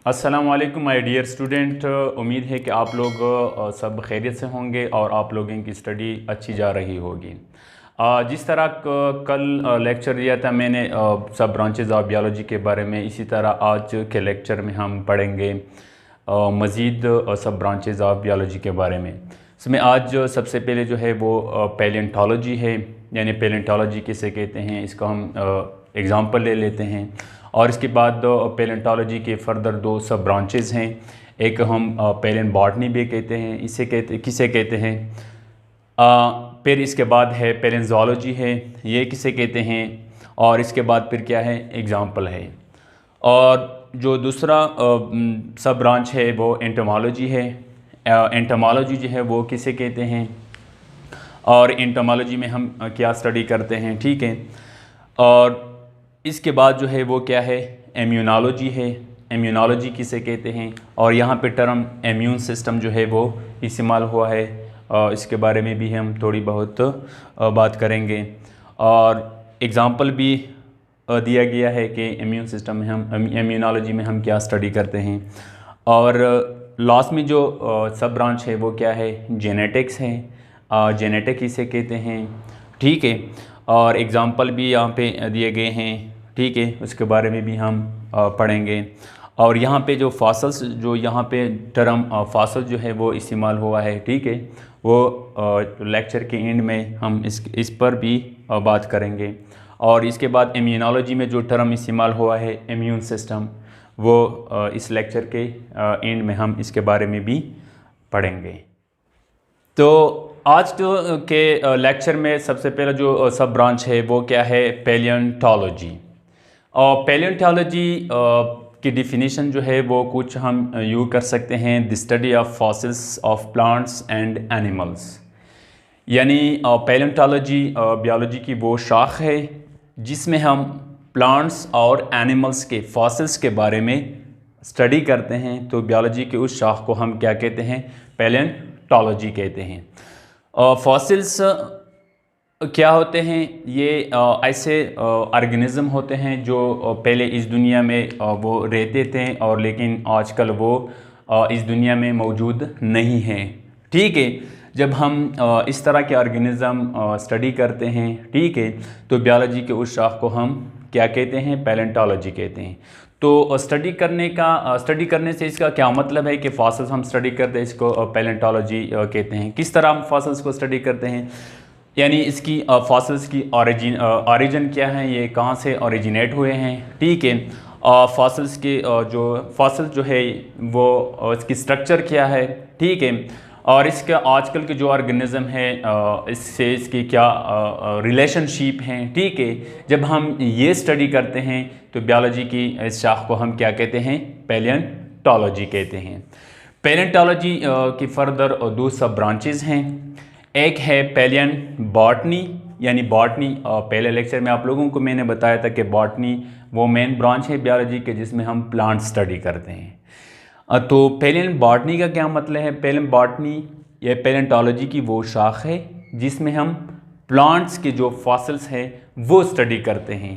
अस्सलाम वालेकुम my dear student. उम्मीद है कि आप लोग सब खैरियत से होंगे और आप लोगों की स्टडी अच्छी जा रही होगी। जिस तरह कल लेक्चर दिया था मैंने सब ब्रांचेज ऑफ बायोलॉजी के बारे में, इसी तरह आज के लेक्चर में हम पढ़ेंगे मज़ीद सब ब्रांचेज ऑफ बायोलॉजी के बारे में। इसमें आज सबसे पहले जो है वो पैलेंटोलॉजी है, यानी पैलेंटोलॉजी किसे कहते हैं इसका हम एग्ज़ाम्पल ले लेते हैं। और इसके बाद पैलेंटोलॉजी के फर्दर दो सब ब्रांचेज़ हैं। एक हम पैलेंट बॉटनी भी कहते हैं, किसे कहते हैं। फिर इसके बाद है पैलेंट ज़ूलॉजी है, ये किसे कहते हैं। और इसके बाद फिर क्या है, एग्ज़ाम्पल है। और जो दूसरा सब ब्रांच है वो एंटोमोलॉजी है। एंटोमोलॉजी जो है वो किसे कहते हैं और एंटोमोलॉजी में हम क्या स्टडी करते हैं, ठीक है। और इसके बाद जो है वो क्या है, इम्यूनोलॉजी है। इम्यूनोलॉजी किसे कहते हैं और यहाँ पे टर्म इम्यून सिस्टम जो है वो इस्तेमाल हुआ है, इसके बारे में भी हम थोड़ी बहुत बात करेंगे। और एग्ज़ाम्पल भी दिया गया है कि इम्यून सिस्टम में हम इम्यूनोलॉजी में हम क्या स्टडी करते हैं। और लास्ट में जो सब ब्रांच है वो क्या है, जेनेटिक्स है। जेनेटिक किसे कहते हैं, ठीक है। और एग्ज़ाम्पल भी यहाँ पे दिए गए हैं, ठीक है, उसके बारे में भी हम पढ़ेंगे। और यहाँ पे जो फॉसल्स, जो यहाँ पे टर्म फॉसल जो है वो इस्तेमाल हुआ है, ठीक है, वो लेक्चर के एंड में हम इस पर भी बात करेंगे। और इसके बाद इम्यूनोलॉजी में जो टर्म इस्तेमाल हुआ है इम्यून सिस्टम, वो इस लेक्चर के एंड में हम इसके बारे में भी पढ़ेंगे। तो आज के लेक्चर में सबसे पहला जो सब ब्रांच है वो क्या है, पैलियोंटोलॉजी। और पैलियोंटोलॉजी की डिफिनीशन जो है वो कुछ हम यूँ कर सकते हैं, the study of fossils of plants and animals. यानी पैलियोंटोलॉजी बायोलॉजी की वो शाख है जिसमें हम प्लांट्स और एनिमल्स के फॉसिल्स के बारे में स्टडी करते हैं। तो बायोलॉजी के उस शाख को हम क्या कहते हैं, पैलियोंटोलॉजी कहते हैं। फॉसिल्स क्या होते हैं, ये ऐसे ऑर्गेनिज़म होते हैं जो पहले इस दुनिया में वो रहते थे और लेकिन आजकल वो इस दुनिया में मौजूद नहीं हैं, ठीक है। जब हम इस तरह के ऑर्गेनिज़म स्टडी करते हैं, ठीक है, तो बायोलॉजी के उस शाख को हम क्या कहते हैं, पैलियोंटोलॉजी कहते हैं। तो स्टडी करने से इसका क्या मतलब है कि फॉसिल्स हम स्टडी करते हैं, इसको पैलियोंटोलॉजी कहते हैं। किस तरह हम फॉसिल्स को स्टडी करते हैं, यानी इसकी फॉसिल्स की ओरिजिन क्या है, ये कहाँ से ओरिजिनेट हुए हैं, ठीक है। फॉसिल्स के जो फॉसिल जो है वो इसकी स्ट्रक्चर क्या है, ठीक है। और इसका आजकल के जो ऑर्गेनिज़म है इससे इसकी क्या रिलेशनशिप हैं, ठीक है। जब हम ये स्टडी करते हैं तो बायोलॉजी की इस शाख को हम क्या कहते हैं, पैलियोंटोलॉजी कहते हैं। पैलियोंटोलॉजी की फर्दर दो सब ब्रांचेज़ हैं। एक है पैलियन बॉटनी, यानी बॉटनी पहले लेक्चर में आप लोगों को मैंने बताया था कि बॉटनी वो मेन ब्रांच है बायोलॉजी के जिसमें हम प्लांट स्टडी करते हैं। तो पैलियन बॉटनी का क्या मतलब है, पैलियन बॉटनी या पैलियोंटोलॉजी की वो शाख है जिसमें हम प्लांट्स के जो फॉसिल्स हैं वो स्टडी करते हैं,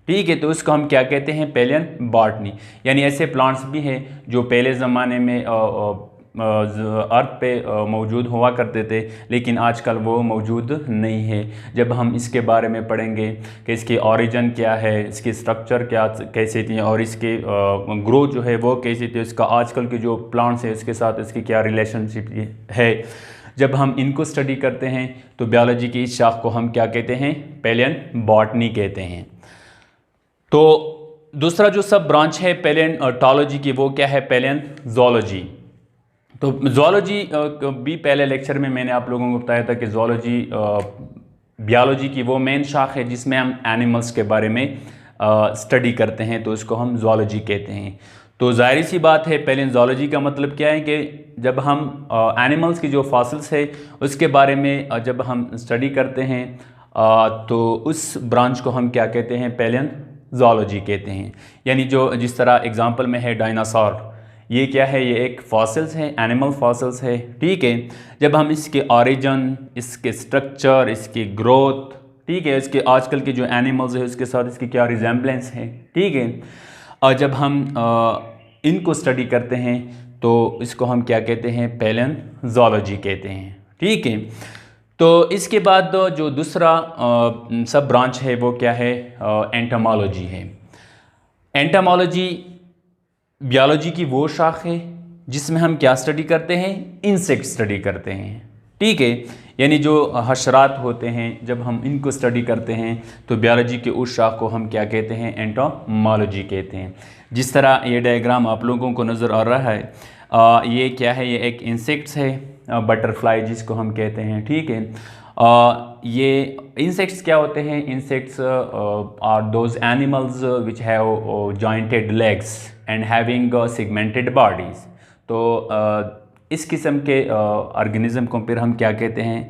ठीक है। तो उसको हम क्या कहते हैं, पैलियन बॉटनी। यानी ऐसे प्लांट्स भी हैं जो पहले ज़माने में अर्थ पे मौजूद हुआ करते थे लेकिन आजकल वो मौजूद नहीं है। जब हम इसके बारे में पढ़ेंगे कि इसकी ओरिजिन क्या है, इसकी स्ट्रक्चर क्या कैसे थी और इसके ग्रोथ जो है वो कैसी थी, इसका आजकल के जो प्लांट्स है उसके साथ इसकी क्या रिलेशनशिप है, जब हम इनको स्टडी करते हैं तो बायोलॉजी की इस शाख को हम क्या कहते हैं, पैलियन बॉटनी कहते हैं। तो दूसरा जो सब ब्रांच है पैलियोंटोलॉजी की वो क्या है, पैलियन ज़ूलॉजी। तो ज़ूलॉजी भी पहले लेक्चर में मैंने आप लोगों को बताया था कि ज़ूलॉजी बायोलॉजी की वो मेन शाख है जिसमें हम एनिमल्स के बारे में स्टडी करते हैं, तो इसको हम ज़ूलॉजी कहते हैं। तो जाहिर सी बात है, पैलियोंटोलॉजी का मतलब क्या है कि जब हम एनिमल्स की जो फॉसिल्स है उसके बारे में जब हम स्टडी करते हैं तो उस ब्रांच को हम क्या कहते हैं, पैलियोंटोलॉजी कहते हैं। यानी जो जिस तरह एग्जांपल में है डायनासोर, ये क्या है, ये एक फॉसिल्स है, एनिमल फॉसिल्स है, ठीक है। जब हम इसके ओरिजिन, इसके स्ट्रक्चर, इसकी ग्रोथ, ठीक है, इसके आजकल के जो एनिमल्स है उसके साथ इसकी क्या रिजेम्बलेंस है, ठीक है। और जब हम इनको स्टडी करते हैं तो इसको हम क्या कहते हैं, पैलियोंटोलॉजी कहते हैं। ठीक है, तो इसके बाद जो दूसरा सब ब्रांच है वो क्या है, एंटोमोलॉजी है। एंटोमोलॉजी बायोलॉजी की वो शाख है जिसमें हम क्या स्टडी करते हैं, इंसेक्ट स्टडी करते हैं। ठीक है, यानी जो हशरात होते हैं जब हम इनको स्टडी करते हैं तो बायोलॉजी के उस शाख को हम क्या कहते हैं, एंटोमोलॉजी कहते हैं। जिस तरह ये डायग्राम आप लोगों को नज़र आ रहा है, ये क्या है, ये एक इंसेक्ट्स है, बटरफ्लाई जिसको हम कहते हैं। ठीक है, ये इंसेक्ट्स क्या होते हैं, insects are those animals which have jointed legs and having segmented bodies. तो इस किस्म के ऑर्गेनिज्म को फिर हम क्या कहते हैं,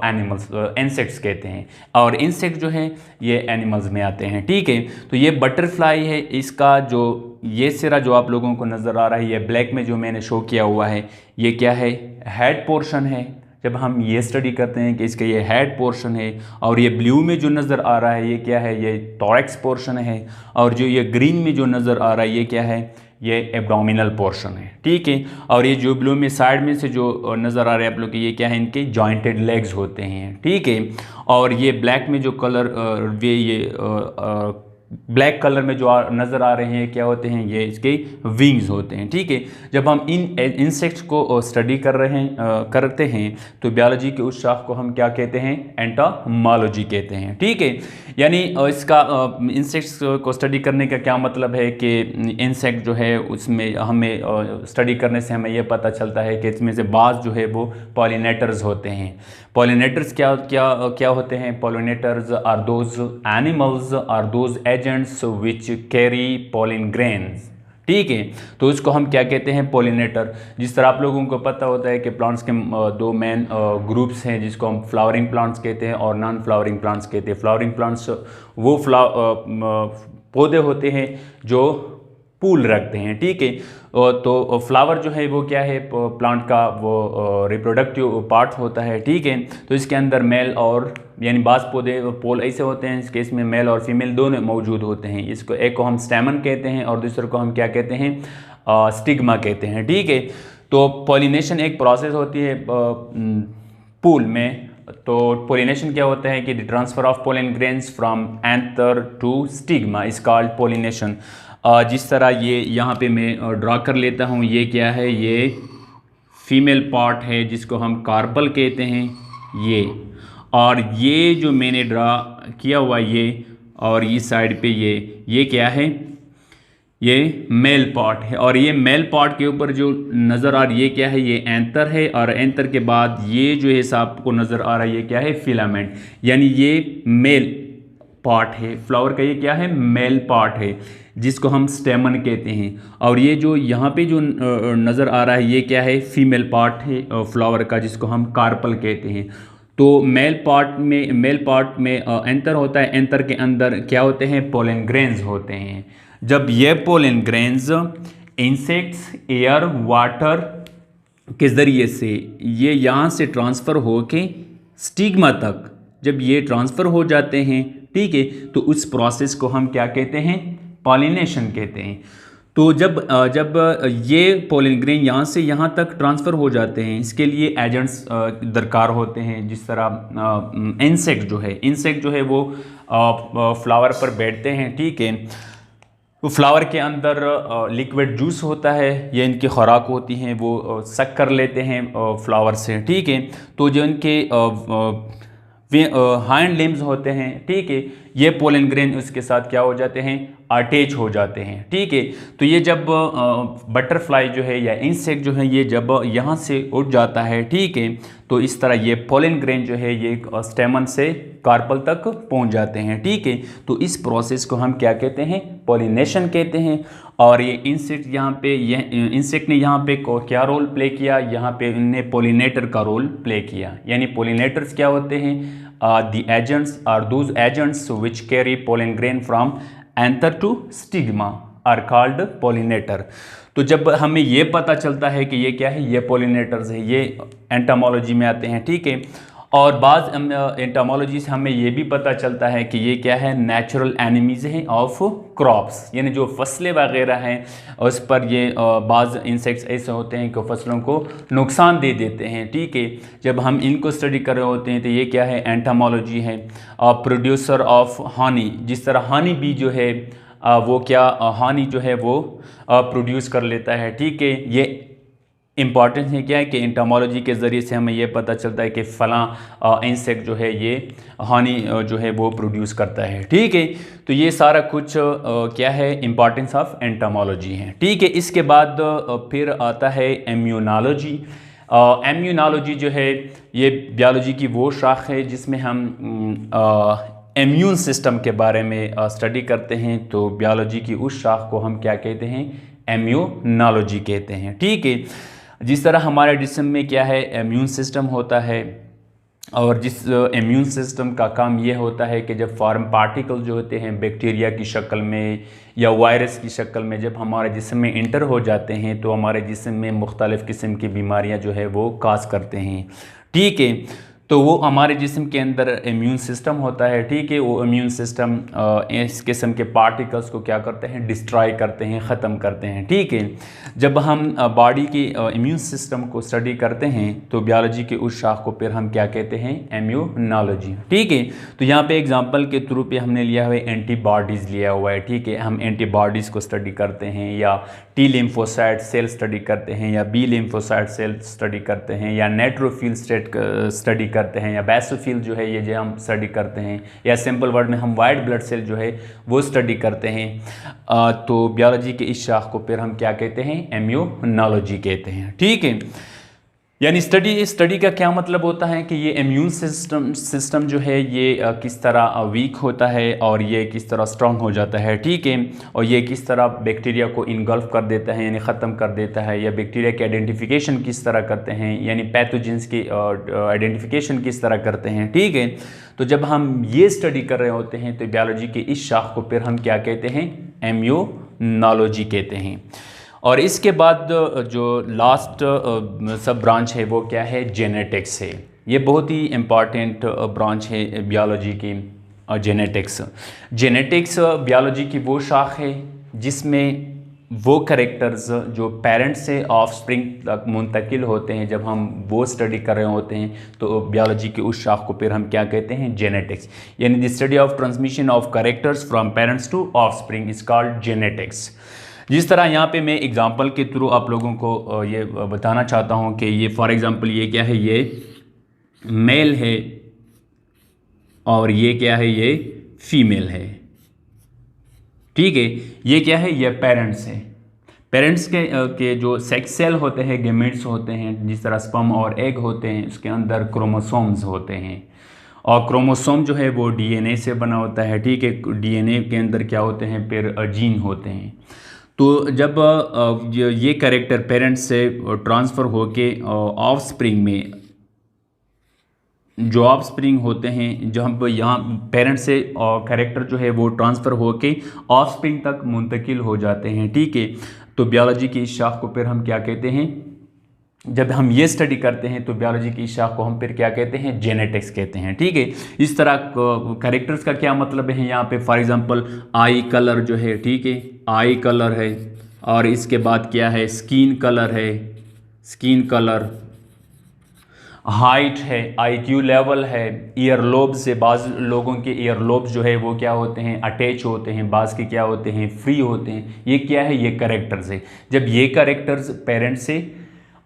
एनिमल्स, इंसेक्ट्स कहते हैं। और इंसेक्ट जो हैं ये एनिमल्स में आते हैं। ठीक है, तो ये बटरफ्लाई है, इसका जो ये सिरा जो आप लोगों को नज़र आ रहा है, ये ब्लैक में जो मैंने शो किया हुआ है, ये क्या है, हेड पोर्शन है। जब हम ये स्टडी करते हैं कि इसका ये हेड पोर्शन है, और ये ब्लू में जो नज़र आ रहा है ये क्या है, ये थोरैक्स पोर्शन है, और जो ये ग्रीन में जो नज़र आ रहा है ये क्या है, ये एब्डोमिनल पोर्शन है। ठीक है, और ये जो ब्लू में साइड में से जो नज़र आ रहे हैं आप लोग, ये क्या है, इनके जॉइंटेड लेग्स होते हैं। ठीक है, और ये ब्लैक में जो कलर ये ब्लैक कलर में जो नज़र आ रहे हैं क्या होते हैं, ये इसके विंग्स होते हैं। ठीक है, जब हम इन इंसेक्ट्स को स्टडी करते हैं तो बायोलॉजी के उस शाख को हम क्या कहते हैं, एंटोमोलॉजी कहते हैं। ठीक है, यानी इसका इंसेक्ट्स को स्टडी करने का क्या मतलब है कि इंसेक्ट जो है उसमें हमें स्टडी करने से हमें यह पता चलता है कि इसमें से बाज़ जो है वो पॉलिनेटर्स होते हैं। पॉलिनेटर्स क्या क्या क्या होते हैं, pollinators are those animals are those agents which carry pollen grains. ठीक है, तो इसको हम क्या कहते हैं, पॉलिनेटर। जिस तरह आप लोगों को पता होता है कि प्लांट्स के दो मेन ग्रुप्स हैं जिसको हम फ्लावरिंग प्लांट्स कहते हैं और नॉन फ्लावरिंग प्लांट्स कहते हैं। फ्लावरिंग प्लांट्स वो पौधे होते हैं जो फूल रखते हैं। ठीक है, तो फ्लावर जो है वो क्या है, प्लांट का वो रिप्रोडक्टिव पार्ट होता है। ठीक है, तो इसके अंदर मेल और यानी बाज़ पौधे पोल ऐसे होते हैं, इस केस में मेल और फीमेल दोनों मौजूद होते हैं। इसको एक को हम स्टेमन कहते हैं और दूसरे को हम क्या कहते हैं, स्टिग्मा कहते हैं। ठीक है, तो पॉलिनेशन एक प्रोसेस होती है फूल में। तो पॉलिनेशन क्या होता है कि the transfer of pollen grains from anther to stigma is called pollination. जिस तरह ये यहाँ पे मैं ड्रा कर लेता हूँ, ये क्या है, ये फीमेल पार्ट है जिसको हम कार्पल कहते हैं ये, और ये जो मैंने ड्रा किया हुआ ये, और इस साइड पे ये क्या है, ये मेल पार्ट है। और ये मेल पार्ट के ऊपर जो नज़र आ रही है ये क्या है, ये एंथर है, और एंथर के बाद ये जो है आपको नज़र आ रहा है ये क्या है, फिलामेंट, यानी ये मेल पार्ट है। फ्लावर का ये क्या है, मेल पार्ट है जिसको हम स्टेमन कहते हैं। और ये जो यहाँ पे जो नज़र आ रहा है ये क्या है, फीमेल पार्ट है फ्लावर का जिसको हम कार्पल कहते हैं। तो मेल पार्ट में एंथर होता है, एंथर के अंदर क्या होते हैं, पोलन ग्रेन्स होते हैं। जब ये pollen grains insects, air, water के ज़रिए से ये यहाँ से ट्रांसफ़र होके स्टिग्मा तक जब ये ट्रांसफ़र हो जाते हैं, ठीक है, तो उस प्रोसेस को हम क्या कहते हैं, पॉलिनेशन कहते हैं। तो जब ये पोलन ग्रेन यहाँ से यहाँ तक ट्रांसफ़र हो जाते हैं, इसके लिए एजेंट्स दरकार होते हैं। जिस तरह इंसेक्ट जो है वो फ्लावर पर बैठते हैं। ठीक है, तो फ्लावर के अंदर लिक्विड जूस होता है, ये इनकी खुराक होती हैं, वो सक कर लेते हैं फ्लावर से। ठीक है, तो जो इनके हाइंड लिम्स होते हैं, ठीक है, ये पोलन ग्रेन उसके साथ क्या हो जाते हैं, अटैच हो जाते हैं। ठीक है, तो ये जब बटरफ्लाई जो है या इंसेक्ट जो है ये जब यहाँ से उड़ जाता है, ठीक है, तो इस तरह ये पोलन ग्रेन जो है ये स्टेमन से कार्पल तक पहुँच जाते हैं। ठीक है, तो इस प्रोसेस को हम क्या कहते हैं, पॉलिनेशन कहते हैं। और ये इंसेक्ट इंसेक्ट ने यहाँ पे क्या रोल प्ले किया, यहाँ पे इनने पोलिनेटर का रोल प्ले किया। यानी पोलिनेटर्स क्या होते हैं, the agents are those agents which carry pollen grain from anther to stigma are called pollinator. तो जब हमें ये पता चलता है कि ये क्या है, ये पोलिनेटर्स है, ये एंटोमोलॉजी में आते हैं। ठीक है, और बाज़ एंटोमोलॉजी से हमें ये भी पता चलता है कि ये क्या है, नेचुरल एनिमीज़ हैं ऑफ क्रॉप्स, यानी जो फसलें वगैरह हैं उस पर ये बाज़ इंसेक्ट्स ऐसे होते हैं कि फसलों को नुकसान दे देते हैं। ठीक है, जब हम इनको स्टडी कर रहे होते हैं तो ये क्या है, एंटोमोलॉजी है। प्रोड्यूसर ऑफ हनी, जिस तरह हनी बी जो है वो क्या हनी जो है वो प्रोड्यूस कर लेता है। ठीक है, ये इम्पॉर्टेंस है क्या है कि एंटोमोलॉजी के ज़रिए से हमें ये पता चलता है कि फ़लाँ इंसेक्ट जो है ये हनी जो है वो प्रोड्यूस करता है। ठीक है, तो ये सारा कुछ क्या है, इम्पॉर्टेंस ऑफ एंटोमोलॉजी है। ठीक है, इसके बाद फिर आता है इम्यूनोलॉजी। इम्यूनोलॉजी जो है ये बायोलॉजी की वो शाख है जिसमें हम इम्यून सिस्टम के बारे में स्टडी करते हैं। तो बायोलॉजी की उस शाख को हम क्या कहते हैं, इम्यूनोलॉजी कहते हैं। ठीक है, जिस तरह हमारे जिस्म में क्या है, इम्यून सिस्टम होता है, और जिस इम्यून सिस्टम का काम ये होता है कि जब फॉरेन पार्टिकल जो होते हैं बैक्टीरिया की शक्ल में या वायरस की शक्ल में जब हमारे जिस्म में इंटर हो जाते हैं तो हमारे जिस्म में मुख्तलिफ़ किस्म की बीमारियां जो है वो काज करते हैं। ठीक है, तो वो हमारे जिस्म के अंदर इम्यून सिस्टम होता है। ठीक है, वो इम्यून सिस्टम इस किस्म के पार्टिकल्स को क्या करते हैं, डिस्ट्रॉय करते हैं, ख़त्म करते हैं। ठीक है, जब हम बॉडी की इम्यून सिस्टम को स्टडी करते हैं तो बायोलॉजी के उस शाख को फिर हम क्या कहते हैं, इम्यूनोलॉजी। ठीक है, तो यहाँ पे एग्जांपल के थ्रू पे हमने लिया हुआ है एंटीबॉडीज़ लिया हुआ है। ठीक है, हम एंटीबॉडीज़ को स्टडी करते हैं, या टी लिम्फोसाइट सेल स्टडी करते हैं, या बी लिम्फोसाइट सेल स्टडी करते हैं, या नेट्रोफिल स्टडी करते हैं, या बेसोफिल जो है ये जो हम स्टडी करते हैं, या सिंपल वर्ड में हम वाइट ब्लड सेल जो है वो स्टडी करते हैं। तो बायोलॉजी के इस शाख को फिर हम क्या कहते हैं, इम्यूनोलॉजी कहते हैं। ठीक है, यानी स्टडी का क्या मतलब होता है कि ये इम्यून सिस्टम जो है ये किस तरह वीक होता है और ये किस तरह स्ट्रांग हो जाता है। ठीक है, और ये किस तरह बैक्टीरिया को इनगल्फ कर देता है, यानी ख़त्म कर देता है, या बैक्टीरिया की आइडेंटिफिकेशन किस तरह करते हैं, यानी पैथोजेंस की आइडेंटिफिकेशन किस तरह करते हैं। ठीक है, तो जब हम ये स्टडी कर रहे होते हैं तो बायोलॉजी के इस शाख को फिर हम क्या कहते हैं, इम्यूनोलॉजी कहते हैं। और इसके बाद जो लास्ट सब ब्रांच है वो क्या है, जेनेटिक्स है। ये बहुत ही इम्पॉर्टेंट ब्रांच है बायोलॉजी की, जेनेटिक्स बायोलॉजी की वो शाख है जिसमें वो कैरेक्टर्स जो पेरेंट्स से ऑफस्प्रिंग तक मुंतकिल होते हैं, जब हम वो स्टडी कर रहे होते हैं तो बायोलॉजी की उस शाख को फिर हम क्या कहते हैं, जेनेटिक्स। यानी the study of transmission of characters from parents to offspring is called genetics. जिस तरह यहाँ पे मैं एग्जांपल के थ्रू आप लोगों को ये बताना चाहता हूँ कि ये फॉर एग्जांपल ये क्या है, ये मेल है और ये क्या है, ये फीमेल है। ठीक है, ये क्या है, ये पेरेंट्स है। पेरेंट्स के जो सेक्स सेल होते हैं, गेमेट्स होते हैं, जिस तरह स्पर्म और एग होते हैं, उसके अंदर क्रोमोसोम्स होते हैं, और क्रोमोसोम जो है वो डीएनए से बना होता है। ठीक है, डीएनए के अंदर क्या होते हैं, फिर जीन होते हैं। तो जब ये कैरेक्टर पेरेंट्स से ट्रांसफ़र होके ऑफस्प्रिंग में, जो ऑफस्प्रिंग होते हैं, जो हम यहाँ पेरेंट्स से कैरेक्टर जो है वो ट्रांसफ़र होके ऑफस्प्रिंग तक मुंतकिल हो जाते हैं। ठीक है, तो बायोलॉजी की इस शाख को फिर हम क्या कहते हैं, जब हम ये स्टडी करते हैं तो बायोलॉजी की इस शाख को हम फिर क्या कहते हैं, जेनेटिक्स कहते हैं। ठीक है, इस तरह कैरेक्टर्स का क्या मतलब है यहाँ पे, फॉर एग्जांपल आई कलर जो है, ठीक है, आई कलर है, और इसके बाद क्या है, स्किन कलर है, स्किन कलर, हाइट है, आईक्यू लेवल है, ईयर लोब से बाज़ लोगों के ईयर लोब्स जो है वो क्या होते हैं, अटैच होते हैं, बाज़ के क्या होते हैं, फ्री होते हैं। ये क्या है, ये कैरेक्टर्स है। जब ये कैरेक्टर्स पेरेंट्स से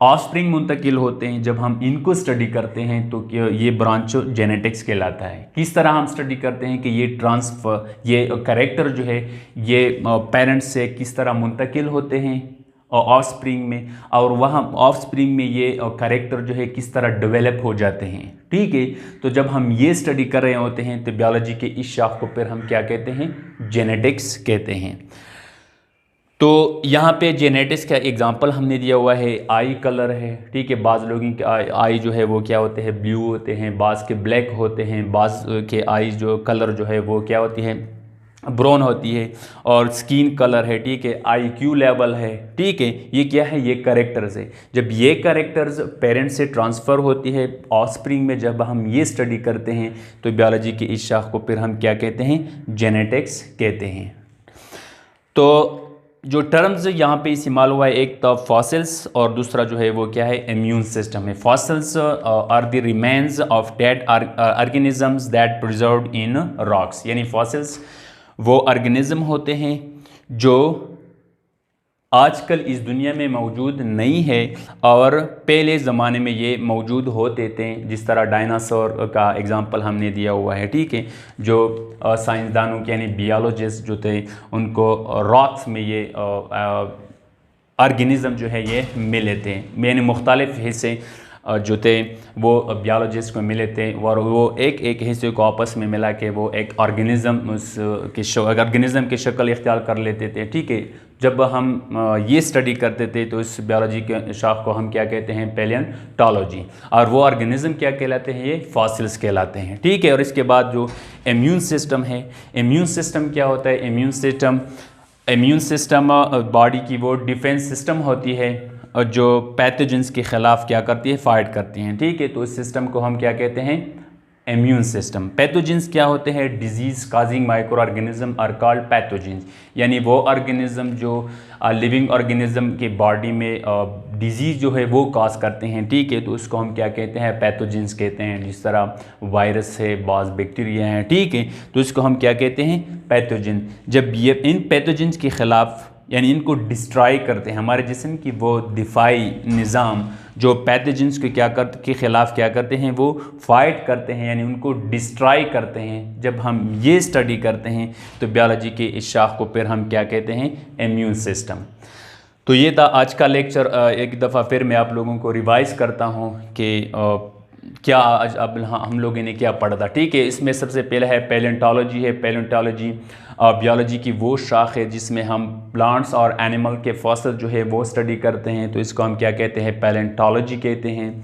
ऑफस्प्रिंग मुंतकिल होते हैं, जब हम इनको स्टडी करते हैं तो ये ब्रांच जेनेटिक्स कहलाता है। किस तरह हम स्टडी करते हैं कि ये ट्रांसफ़र, ये कैरेक्टर जो है ये पेरेंट्स से किस तरह मुंतकिल होते हैं ऑफस्प्रिंग में, और वहाँ ऑफस्प्रिंग में ये कैरेक्टर जो है किस तरह डेवलप हो जाते हैं। ठीक है, तो जब हम ये स्टडी कर रहे होते हैं तो बायोलॉजी के इस शाख को फिर हम क्या कहते हैं, जेनेटिक्स कहते हैं। तो यहाँ पे जेनेटिक्स का एग्जांपल हमने दिया हुआ है, आई कलर है। ठीक है, बाज़ लोगों के आई जो है वो क्या होते हैं, ब्लू होते हैं, बाज़ के ब्लैक होते हैं, बाज़ के आई जो कलर जो है वो क्या होती है, ब्राउन होती है, और स्किन कलर है, ठीक है, आईक्यू लेवल है, ठीक है, ये क्या है, ये कैरेक्टर्स है। जब ये कैरेक्टर्स पेरेंट्स से ट्रांसफ़र होती है ऑफस्प्रिंग में, जब हम ये स्टडी करते हैं तो बायोलॉजी के इस शाख को फिर हम क्या कहते हैं, जेनेटिक्स कहते हैं। तो जो टर्म्स यहाँ पे इस्तेमाल हुआ है, एक तो फॉसिल्स और दूसरा जो है वो क्या है, इम्यून सिस्टम है। Fossils are the remains of dead organisms that preserved in rocks, यानी फॉसिल्स वो ऑर्गेनिज्म होते हैं जो आजकल इस दुनिया में मौजूद नहीं है और पहले ज़माने में ये मौजूद होते थे, जिस तरह डायनासोर का एग्जांपल हमने दिया हुआ है, ठीक है, जो साइंसदानों के यानी बियोलॉजिस्ट जो थे उनको रॉक्स में ये ऑर्गेनिज़म जो है ये मिले थे, यानी मुख्तलिफ हिस्से जो थे वो बियोलॉजिस्ट को मिले थे और वो एक एक हिस्से को आपस में मिला के वो एक ऑर्गेनिज़म की शक्ल इख्तियार कर लेते थे, ठीक है। जब हम ये स्टडी करते थे तो इस बियोलॉजी के शाख को हम क्या कहते हैं, पैलियोंटोलॉजी, और वो ऑर्गेनिज़म क्या कहलाते हैं, ये फॉसिल्स कहलाते हैं, ठीक है। और इसके बाद जो इम्यून सिस्टम है, इम्यून सिस्टम क्या होता है, इम्यून सिस्टम बॉडी की वो डिफेंस सिस्टम होती है जो पैथोजेंस के ख़िलाफ़ क्या करती है, फाइट करती हैं, ठीक है। तो इस सिस्टम को हम क्या कहते हैं, इम्यून सिस्टम। पैथोजेंस क्या होते हैं, disease causing micro organism are called pathogens, यानी वो ऑर्गेनिज्म जो लिविंग ऑर्गेनिज्म के बॉडी में डिजीज़ जो है वो काज करते हैं, ठीक है। तो उसको हम क्या कहते हैं, पैथोजेंस कहते हैं। जिस तरह वायरस है, बाज़ बैक्टीरिया हैं, ठीक है, तो इसको हम क्या कहते हैं, पैथोजन। जब ये इन पैथोजेंस के ख़िलाफ़ यानी इनको डिस्ट्रॉय करते हैं, हमारे जिस्म की वो दिफाई निज़ाम जो पैथोजेंस के ख़िलाफ़ क्या करते हैं, वो फाइट करते हैं, यानी उनको डिस्ट्रॉय करते हैं। जब हम ये स्टडी करते हैं तो बायोलॉजी के इस शाख को फिर हम क्या कहते हैं, इम्यून सिस्टम। तो ये था आज का लेक्चर। एक दफ़ा फिर मैं आप लोगों को रिवाइज़ करता हूँ कि क्या आज अब हम लोगों ने क्या पढ़ा था, ठीक है। इसमें सबसे पहला है पैलियोंटोलॉजी है। पैलियोंटोलॉजी बियोलॉजी की वो शाख है जिसमें हम प्लांट्स और एनिमल के फॉसिल जो है वो स्टडी करते हैं, तो इसको हम क्या कहते हैं, पैलियोंटोलॉजी कहते हैं।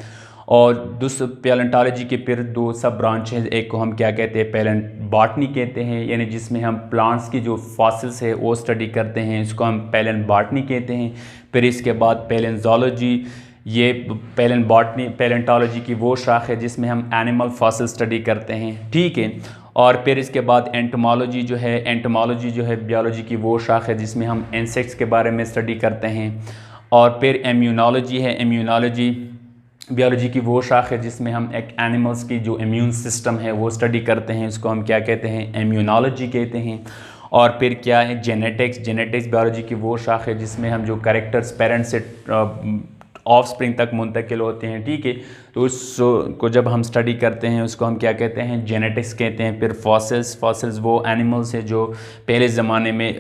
और दूसरे पैलियोंटोलॉजी के फिर दो सब ब्रांच हैं, एक को हम क्या कहते हैं, पैलियोबॉटनी कहते हैं, यानी जिसमें हम प्लांट्स की जो फॉसिल्स है वो स्टडी करते हैं, इसको हम पैलियोबॉटनी कहते हैं। फिर इसके बाद पैलियोंटोलॉजी, ये पैलियोंटोलॉजी की वो शाख है जिसमें हम एनिमल फॉसिल स्टडी करते हैं, ठीक है। और फिर इसके बाद एंटोमोलॉजी जो है बियोलॉजी की वो शाख है जिसमें हम इंसेक्ट्स के बारे में स्टडी करते हैं। और फिर इम्यूनोलॉजी है, इम्यूनोलॉजी बियोलॉजी की वो शाख है जिसमें हम एक एनिमल्स की जो इम्यून सिस्टम है वो स्टडी करते हैं, इसको हम क्या कहते हैं, इम्यूनोलॉजी कहते हैं। और फिर क्या है, जेनेटिक्स बियोलॉजी की वो शाख है जिसमें हम जो कैरेक्टर्स पेरेंट्स से ऑफ स्प्रिंग तक मुंतकिल होते हैं, ठीक है। तो उसको जब हम स्टडी करते हैं उसको हम क्या कहते हैं, जेनेटिक्स कहते हैं। फिर फॉसिल्स वो एनिमल्स है जो पहले ज़माने में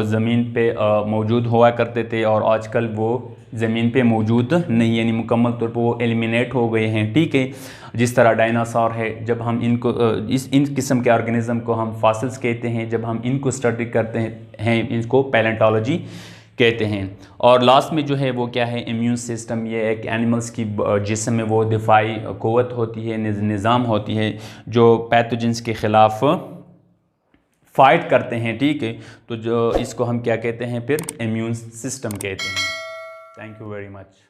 ज़मीन पे मौजूद हुआ करते थे और आजकल वो ज़मीन पे मौजूद नहीं, यानी मुकम्मल तौर पर वो एलिमिनेट हो गए हैं, ठीक है। जिस तरह डायनासोर है, जब हम इनको इन किस्म के ऑर्गेनिज़म को हम फॉसिल्स कहते हैं। जब हम इनको स्टडी करते हैं इनको पैलियोंटोलॉजी कहते हैं। और लास्ट में जो है वो क्या है, इम्यून सिस्टम। ये एक एनिमल्स की जिस्म में वो दिफाई क़ुव्वत होती है, निज़ाम होती है जो पैथोजेंस के ख़िलाफ़ फ़ाइट करते हैं, ठीक है। तो जो इसको हम क्या कहते हैं, फिर इम्यून सिस्टम कहते हैं। Thank you very much.